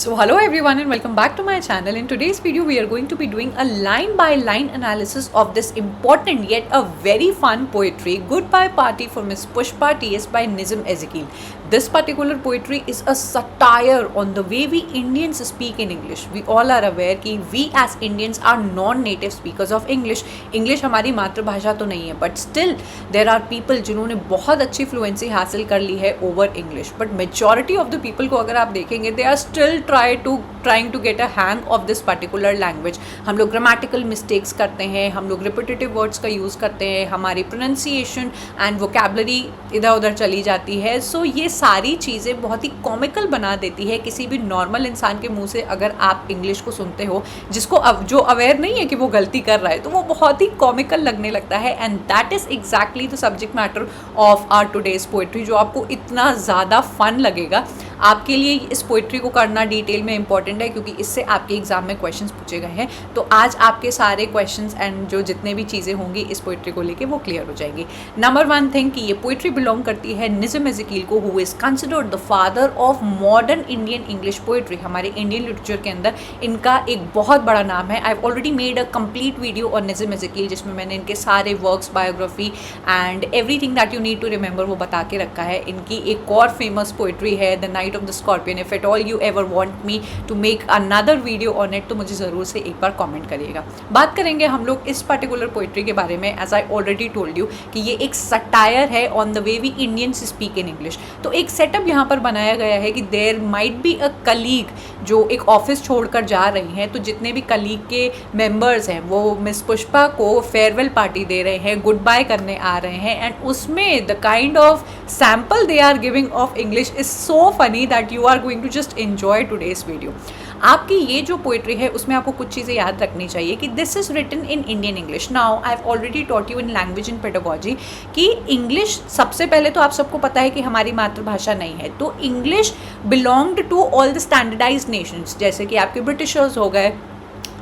So hello everyone and welcome back to my channel. In today's video we are going to be doing a line by line analysis of this important yet a very fun poetry, Goodbye Party for Miss Pushpa TS by Nizam Ezekiel. This particular poetry is a satire on the way we Indians speak in English. We all are aware कि we as Indians are non-native speakers of English. English हमारी मातृभाषा तो नहीं है, but still there are people जिन्होंने बहुत अच्छी fluency हासिल कर ली है over English. But majority of the people को अगर आप देखेंगे they are still trying to get a hang of this particular language. हम लोग grammatical mistakes करते हैं, हम लोग repetitive words का यूज़ करते हैं, हमारी pronunciation and vocabulary इधर उधर चली जाती है. So ये सारी चीज़ें बहुत ही कॉमिकल बना देती है किसी भी नॉर्मल इंसान के मुंह से. अगर आप इंग्लिश को सुनते हो जिसको जो अवेयर नहीं है कि वो गलती कर रहा है, तो वो बहुत ही कॉमिकल लगने लगता है. And that is exactly the subject matter of our today's poetry, जो आपको इतना ज़्यादा फन लगेगा. आपके लिए इस पोइट्री को करना डिटेल में इंपॉर्टेंट है क्योंकि इससे आपके एग्जाम में क्वेश्चंस पूछे गए हैं. तो आज आपके सारे क्वेश्चंस एंड जो जितने भी चीज़ें होंगी इस पोइट्री को लेके वो क्लियर हो जाएंगी. नंबर वन थिंग कि ये पोइट्री बिलोंग करती है निज़म एज़ेकिल को, who is considered the father of modern Indian English poetry. हमारे इंडियन लिटरेचर के अंदर इनका एक बहुत बड़ा नाम है. I have already made a complete video on Nissim Ezekiel जिसमें मैंने इनके सारे works, biography and everything that you need to remember वो बता के रखा है. इनकी एक और फेमस पोइट्री है the night of the scorpion. If at all you ever want me to make another video on it तो मुझे ज़रूर से एक बार कमेंट करिएगा. बात करेंगे हम लोग इस पर्टिकुलर पोइट्री के बारे में. As I already told you कि ये एक सटायर है on the way we Indians speak in English. तो एक सेटअप यहाँ पर बनाया गया है कि there might be a colleague जो एक ऑफिस छोड़कर जा रही हैं. तो जितने भी कलीग के मेंबर्स हैं वो मिस पुष्पा को फेयरवेल पार्टी दे रहे हैं, गुड बाय करने आ रहे हैं. एंड उसमें the kind of sample they are giving of English is so funny that you are going to just enjoy today's video. आपकी ये जो पोइट्री है उसमें आपको कुछ चीज़ें याद रखनी चाहिए कि this is written in Indian English. Now I have already taught you in language in pedagogy कि इंग्लिश सबसे पहले तो आप सबको पता है कि हमारी मातृभाषा नहीं है. तो English belonged to all the standardised nations, जैसे कि आपके ब्रिटिशर्स हो गए,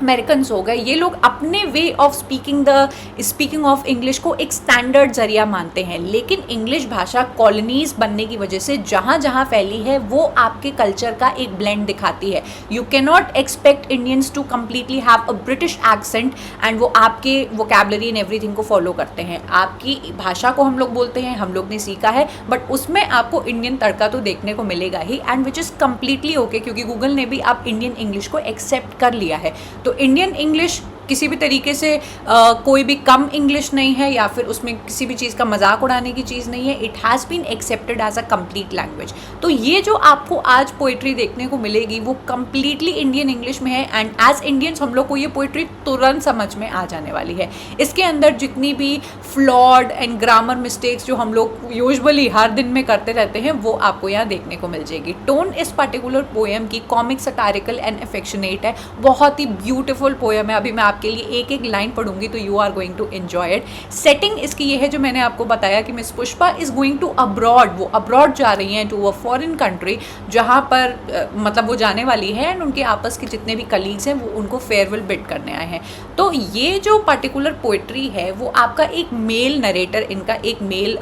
अमेरिकन्स हो गए. ये लोग अपने way of speaking of English को एक स्टैंडर्ड जरिया मानते हैं. लेकिन इंग्लिश भाषा कॉलोनीज बनने की वजह से जहाँ जहाँ फैली है वो आपके कल्चर का एक ब्लेंड दिखाती है. You can not expect Indians to completely have a British accent and वो आपके वोकेबलरी एंड एवरीथिंग को फॉलो करते हैं. आपकी भाषा को हम लोग बोलते हैं, हम लोग ने सीखा है, बट उसमें आपको इंडियन तड़का तो देखने को मिलेगा ही. And which is completely okay क्योंकि गूगल ने भी आप इंडियन इंग्लिश को एक्सेप्ट कर लिया है. तो इंडियन इंग्लिश किसी भी तरीके से कोई भी कम इंग्लिश नहीं है या फिर उसमें किसी भी चीज़ का मजाक उड़ाने की चीज़ नहीं है. It has been accepted as a complete language. तो ये जो आपको आज पोइट्री देखने को मिलेगी वो कंप्लीटली इंडियन इंग्लिश में है. एंड एज इंडियंस हम लोग को ये पोइट्री तुरंत समझ में आ जाने वाली है. इसके अंदर जितनी भी फ्लॉड एंड ग्रामर मिस्टेक्स जो हम लोग यूजुअली हर दिन में करते रहते हैं वो आपको यहाँ देखने को मिल जाएगी. टोन इस पर्टिकुलर पोएम की कॉमिक, सटारिकल एंड एफेक्शनेट है. बहुत ही ब्यूटिफुल पोएम है. अभी मैं आपके लिए एक एक लाइन पढ़ूंगी तो you are going to enjoy it. Setting इसकी ये है जो मैंने आपको बताया कि Miss Pushpa is going to abroad. वो अब्रॉड जा रही हैं टू अ फॉरेन कंट्री जहाँ पर मतलब वो जाने वाली है. एंड उनके आपस के जितने भी कलीग्स हैं वो उनको फेयरवेल बिड करने आए हैं. तो ये जो पर्टिकुलर पोइट्री है वो आपका एक मेल नरेटर, इनका एक मेल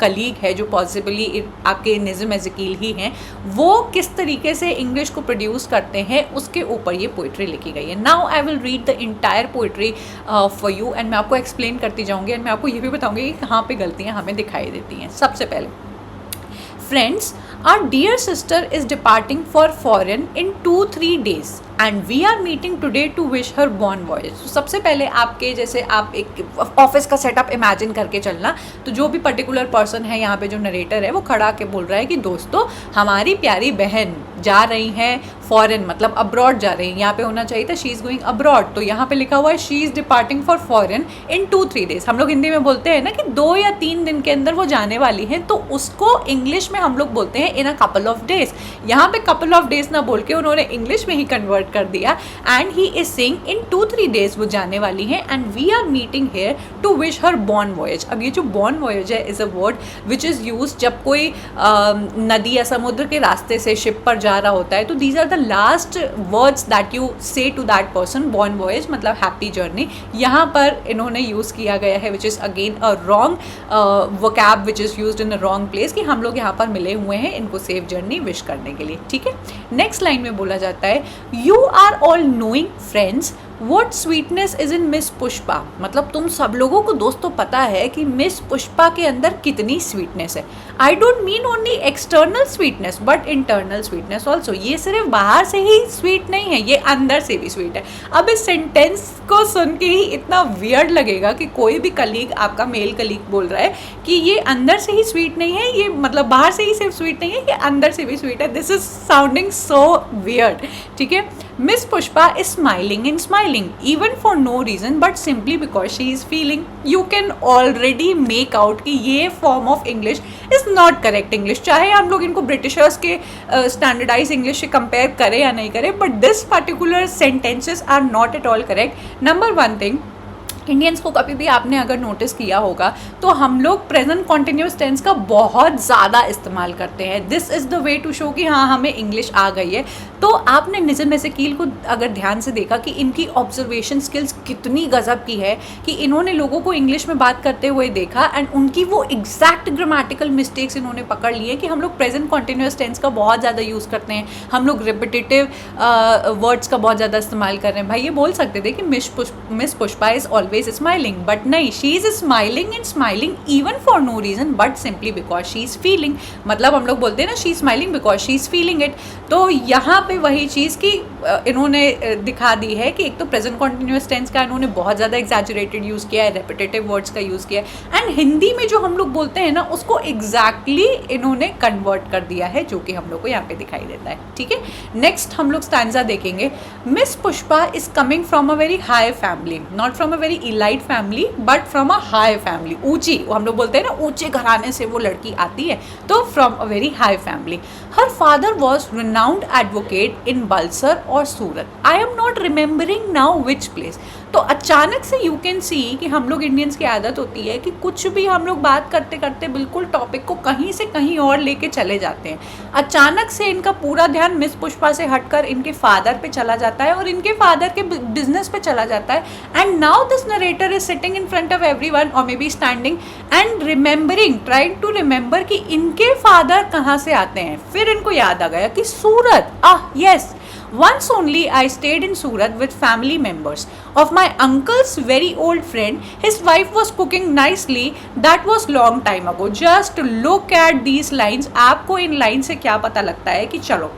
कलीग है जो पॉसिबली आपके निज़म एज़ेकिल ही हैं. वो किस तरीके से इंग्लिश को प्रोड्यूस करते हैं उसके ऊपर ये पोइट्री लिखी गई है. Now I will read the entire poetry for you and मैं आपको एक्सप्लेन करती जाऊंगी एंड मैं आपको ये भी बताऊंगी कि कहाँ पे गलतियाँ हमें दिखाई देती हैं. सबसे पहले, friends, our dear sister is departing for foreign in 2-3 days and we are meeting today to wish her bon voyage. तो सबसे पहले आपके जैसे आप एक ऑफिस का सेटअप इमेजिन करके चलना. तो जो भी पर्टिकुलर पर्सन है यहाँ पे जो नरेटर है वो खड़ा के बोल रहा है कि दोस्तों हमारी प्यारी बहन जा रही हैं फॉरेन, मतलब अब्रॉड जा रही हैं. यहाँ पे होना चाहिए था शी इज़ गोइंग अब्रॉड. तो यहाँ पे लिखा हुआ है she is departing for foreign in 2-3 days. हम लोग हिंदी में बोलते हैं ना कि 2 या 3 दिन के अंदर वो जाने वाली हैं. तो उसको इंग्लिश में हम लोग बोलते हैं इन अ कपल ऑफ डेज. यहाँ पे कपल ऑफ डेज ना बोल के उन्होंने इंग्लिश में ही कन्वर्ट कट कर दिया and he is saying in 2-3 days वो जाने वाली हैं and we are meeting here to wish her bon voyage. अब ये जो बॉर्न वॉयज है is a word which is use जब कोई नदी या समुद्र के रास्ते से शिप पर जा रहा होता है, तो these are the last words that you say to that person. Bon voyage मतलब हैप्पी जर्नी यहाँ पर इन्होंने यूज़ किया गया है which is again a wrong vocab which is used in a wrong place कि हम लोग यहाँ पर मिले हुए हैं इनको सेफ जर्नी विश करने के लिए। ठीक है, नेक्स्ट लाइन में बोला जाता है you are all knowing friends what sweetness is in Miss Pushpa. मतलब तुम सब लोगों को दोस्तों पता है कि मिस पुष्पा के अंदर कितनी स्वीटनेस है। I don't mean only external sweetness but internal sweetness also. ये सिर्फ बाहर से ही स्वीट नहीं है, ये अंदर से भी स्वीट है। अब इस सेंटेंस को सुन के ही इतना वियर्ड लगेगा कि कोई भी कलीग, आपका मेल कलीग बोल रहा है कि ये अंदर से ही स्वीट नहीं है, ये मतलब बाहर से ही सिर्फ स्वीट नहीं है, ये अंदर से भी स्वीट है। This is sounding so weird. ठीक है, miss Pushpa is smiling and smiling even for no reason but simply because she is feeling। you can already make out कि ये form of English is not correct English, चाहे हम लोग इनको Britishers के standardise English से कंपेयर करें या नहीं करें, but this particular sentences are not at all correct. Number one thing, Indians को कभी भी आपने अगर नोटिस किया होगा तो हम लोग प्रेजेंट कॉन्टिन्यूस टेंस का बहुत ज़्यादा इस्तेमाल करते हैं। This is the way to show कि हाँ हमें इंग्लिश आ गई है। तो आपने निज़म एज़ेकियल को अगर ध्यान से देखा कि इनकी ऑब्जर्वेशन स्किल्स कितनी गज़ब की है कि इन्होंने लोगों को इंग्लिश में बात करते हुए देखा एंड उनकी वो एग्जैक्ट ग्रामेटिकल मिस्टेक्स इन्होंने पकड़ लिए कि हम लोग प्रेजेंट कॉन्टिन्यूस टेंस का बहुत ज़्यादा यूज़ करते हैं, हम लोग रिपीटेटिव वर्ड्स का बहुत ज़्यादा इस्तेमाल कर रहे हैं। भाई ये बोल सकते थे कि Miss Pushpa is always smiling, but नहीं, she is smiling and smiling even for no reason but simply because she is feeling। मतलब हम लोग बोलते हैं ना she is smiling because she is feeling it। तो यहाँ पे वही चीज़ की इन्होंने दिखा दी है कि एक तो प्रेजेंट कॉन्टिन्यूस टेंस का इन्होंने बहुत ज़्यादा एग्जैजरेटेड यूज़ किया है, रेपिटेटिव वर्ड्स का यूज़ किया है एंड हिंदी में जो हम लोग बोलते हैं ना उसको एग्जैक्टली इन्होंने कन्वर्ट कर दिया है, जो कि हम लोग को यहाँ पे दिखाई देता है। ठीक है, नेक्स्ट हम लोग स्टैंजा देखेंगे। Miss Pushpa is coming from a very high family, not from a very elite family but from a high family. ऊंची, हम लोग बोलते हैं ना ऊंचे घराने से वो लड़की आती है, तो from a very high family. Her father was renowned advocate in Bulsar और Surat. I am not remembering now which place. तो अचानक से यू कैन सी कि हम लोग इंडियंस की आदत होती है कि कुछ भी हम लोग बात करते करते बिल्कुल टॉपिक को कहीं से कहीं और लेके चले जाते हैं। अचानक से इनका पूरा ध्यान मिस पुष्पा से हटकर इनके फादर पे चला जाता है और इनके फादर के बिजनेस पे चला जाता है and now this narrator is sitting in front of everyone और maybe standing and remembering, trying to remember कि इनके फादर कहाँ से आते हैं। फिर इनको याद आ गया कि सूरत, yes, once only I stayed in Surat with family members of my uncle's very old friend. His wife was cooking nicely. That was long time ago. Just look at these lines. आपको in line से क्या पता लगता है कि चलो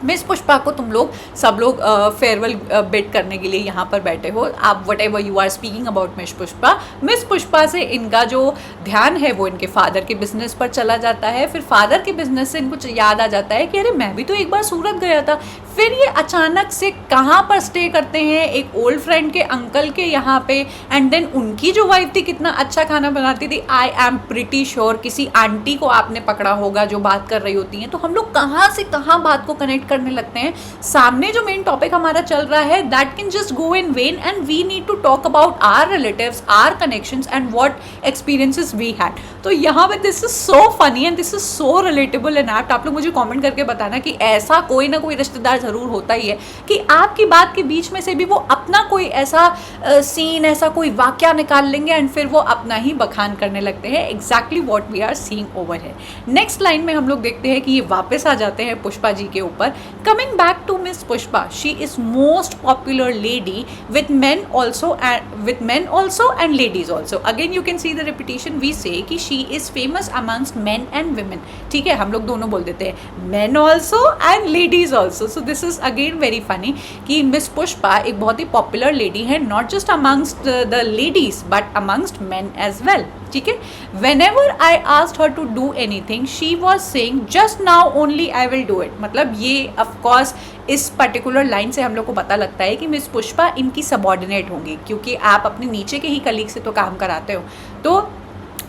miss Pushpa को तुम लोग सब लोग फेयरवेल बिड करने के लिए यहाँ पर बैठे हो, आप whatever you are speaking about Miss Pushpa से इनका जो ध्यान है वो इनके फादर के बिजनेस पर चला जाता है। फिर फादर के बिजनेस से इनको याद आ जाता है कि अरे मैं भी तो एक बार सूरत गया था। फिर ये अचानक से कहाँ पर स्टे करते हैं, एक ओल्ड फ्रेंड के अंकल के यहाँ पे, एंड देन उनकी जो वाइफ थी कितना अच्छा खाना बनाती थी। आई एम प्रिटी श्योर किसी आंटी को आपने पकड़ा होगा जो बात कर रही होती हैं। तो हम लोग कहाँ से कहाँ बात को कनेक्ट करने लगते हैं। सामने जो मेन टॉपिक हमारा चल रहा है that can just go in vain and we need to talk about our relatives, our connections and what experiences we had. तो यहाँ पे this is so funny and this is so relatable and apt. आप लोग मुझे comment करके बताना कि ऐसा कोई ना कोई रिश्तेदार ज़रूर होता ही है कि आपकी बात के बीच में से भी वो अपना कोई ऐसा सीन, ऐसा कोई वाक्या निकाल लेंगे एंड फिर वो अपना ही बखान करने लगते हैं। Exactly what we are seeing over है। नेक्स्ट लाइन में हम लोग देखते हैं कि ये वापस आ जाते हैं पुष्पा जी के ऊपर। Coming back to Miss Pushpa, she is most popular lady with men also and ladies also। again you can see the repetition, we say कि she is famous amongst men and women। ठीक है, हम लोग दोनों बोल देते हैं men also and ladies also। so this is again very funny कि मिस पुष्पा एक बहुत ही पॉपुलर लेडी है, not just amongst the ladies but amongst men as well। ठीक है, whenever I asked her to do anything she was saying just now only I will do it। मतलब ये of course इस particular line से हम लोग को पता लगता है कि मिस पुष्पा इनकी सबॉर्डिनेट होंगी, क्योंकि आप अपने नीचे के ही कलीग से तो काम कराते हो। तो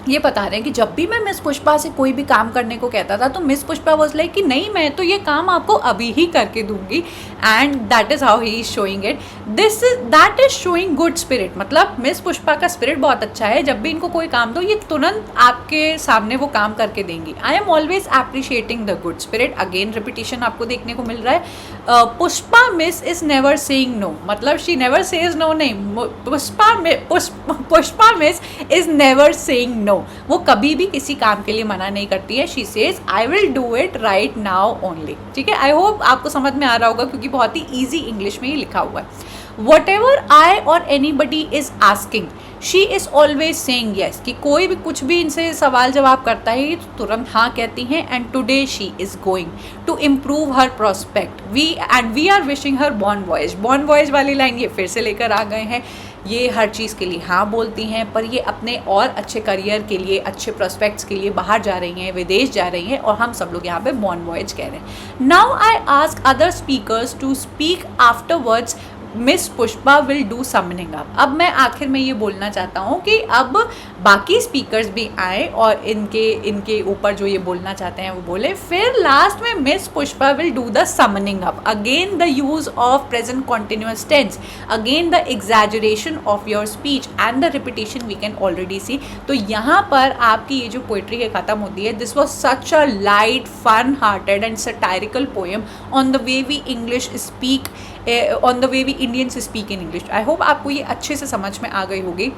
ये बता रहे हैं कि जब भी मैं मिस पुष्पा से कोई भी काम करने को कहता था तो मिस पुष्पा वाज लाइक कि नहीं, मैं तो ये काम आपको अभी ही करके दूंगी, and that is how he is showing it. That is showing good spirit. मतलब मिस पुष्पा का स्पिरिट बहुत अच्छा है, जब भी इनको कोई काम दो ये तुरंत आपके सामने वो काम करके देंगी। I am always appreciating the good spirit. Again repetition आपको देखने को मिल रहा है। Pushpa Miss is never saying no, मतलब शी नेवर सेज नो नहीं, Pushpa Miss is never saying no, वो कभी भी किसी काम के लिए मना नहीं करती है। She says I will do it right now only. ठीक है, आई होप आपको समझ में आ रहा होगा क्योंकि बहुत ही ईजी इंग्लिश में ही लिखा हुआ है। वट एवर आई और any body is asking she is always saying yes, कि कोई भी कुछ भी इनसे सवाल जवाब करता है तो तुरंत हाँ कहती हैं। And today she is going to improve her prospect we are wishing her bon voyage वाली लाइन ये फिर से लेकर आ गए हैं। ये हर चीज़ के लिए हाँ बोलती हैं, पर ये अपने और अच्छे करियर के लिए, अच्छे प्रोस्पेक्ट्स के लिए बाहर जा रही हैं, विदेश जा रही हैं, और हम सब लोग यहाँ पे बॉर्न वॉयज कह रहे हैं। Now I ask other speakers to speak afterwards Miss Pushpa will do something up. अब मैं आखिर में ये बोलना चाहता हूँ कि अब बाकी स्पीकर्स भी आए और इनके ऊपर जो ये बोलना चाहते हैं वो बोले। फिर लास्ट में miss Pushpa will do the summing up. Again the use of present continuous tense, again the exaggeration of your speech and the repetition we can already see. तो यहाँ पर आपकी ये जो पोइट्री है खत्म होती है। This was such a light, fun hearted and satirical poem on the way we English speak, on the way we Indians speak in English. I hope आपको ये अच्छे से समझ में आ गई होगी।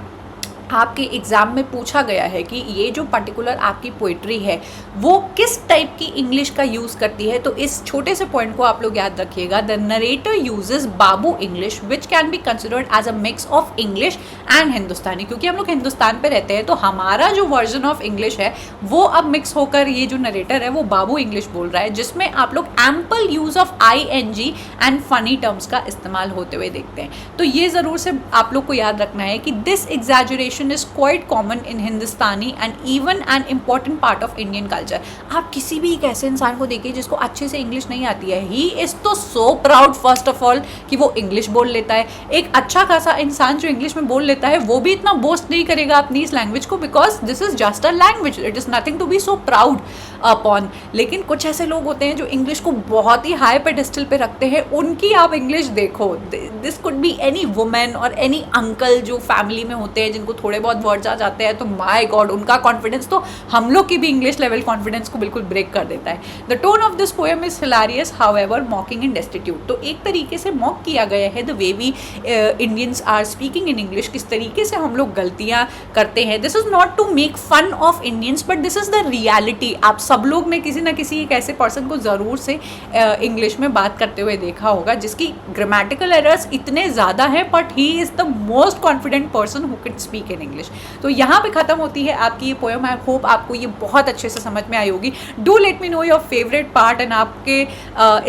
आपके एग्ज़ाम में पूछा गया है कि ये जो पर्टिकुलर आपकी पोइट्री है वो किस टाइप की इंग्लिश का यूज़ करती है, तो इस छोटे से पॉइंट को आप लोग याद रखिएगा। The narrator uses babu English which can be considered as a mix of English and Hindustani. क्योंकि हम लोग हिंदुस्तान पे रहते हैं तो हमारा जो वर्जन ऑफ इंग्लिश है वो अब मिक्स होकर ये जो नरेटर है वो बाबू इंग्लिश बोल रहा है, जिसमें आप लोग ample use of ING and funny terms का इस्तेमाल होते हुए देखते हैं। तो ये ज़रूर से आप लोग को याद रखना है कि this exaggeration is quite common in Hindustani and even an important part of Indian culture। आप किसी भी एक ऐसे इंसान को देखिए जिसको अच्छे से इंग्लिश नहीं आती है, he is तो so proud first of all कि वो इंग्लिश बोल लेता है। एक अच्छा खासा इंसान जो इंग्लिश में बोल लेता है वो भी इतना बोस्ट नहीं करेगा अपनी इस लैंग्वेज को, because this is just a language, it is nothing to be so proud upon. लेकिन कुछ ऐसे लोग होते हैं जो इंग्लिश को बहुत ही हाई पेडिस्टल पे रखते हैं, उनकी आप इंग्लिश देखो। This could be any women और एनी अंकल जो फैमिली में होते हैं जिनको थोड़े बहुत वर्ड्स आ जाते हैं, तो माय गॉड उनका कॉन्फिडेंस तो हम लोग की भी इंग्लिश लेवल कॉन्फिडेंस को बिल्कुल ब्रेक कर देता है। The tone of this poem is hilarious however mocking and destitute. तो एक तरीके से मॉक किया गया है the way we Indians are speaking in English, किस तरीके से हम लोग गलतियाँ करते हैं। This is not to make fun of Indians but this is the reality. आप सब लोग ने किसी ना किसी एक ऐसे पर्सन को ज़रूर से इंग्लिश में बात करते हुए देखा होगा जिसकी ग्रामेटिकल एरर्स इतने ज़्यादा हैं but he is the most confident person who can speak in English. तो यहाँ पे ख़त्म होती है आपकी ये पोएम। आई होप आपको ये बहुत अच्छे से समझ में आई होगी। Do let me know your favourite part and आपके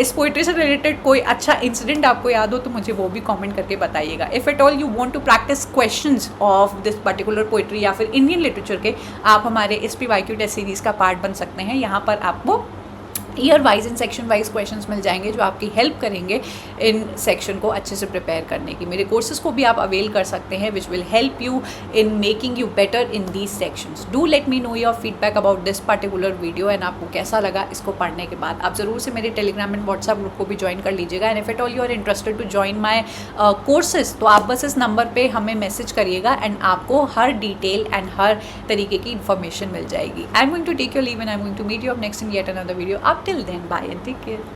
इस पोइट्री से रिलेटेड कोई अच्छा इंसिडेंट आपको याद हो तो मुझे वो भी कमेंट करके बताइएगा। If at all you want to practice questions of this particular poetry या फिर इंडियन लिटरेचर के, आप हमारे SPYQ टेस्ट सीरीज़ का पार्ट बन सकते हैं। यहाँ पर आपको year wise and section wise questions मिल जाएंगे जो आपकी हेल्प करेंगे इन सेक्शन को अच्छे से प्रिपेयर करने की। मेरे कोर्सेज को भी आप अवेल कर सकते हैं which will help you in making you better in these sections. Do let me know your feedback about this particular video and आपको कैसा लगा इसको पढ़ने के बाद। आप ज़रूर से मेरे टेलीग्राम एंड व्हाट्सएप ग्रुप को भी ज्वाइन कर लीजिएगा। And if at all you are interested to join my courses तो आप बस इस नंबर पर हमें मैसेज करिएगा एंड आपको हर डिटेल एंड हर तरीके की इन्फॉर्मेशन मिल जाएगी। I am going to take your leave and I am going to meet you up next in yet another video. Till then, bye and take care.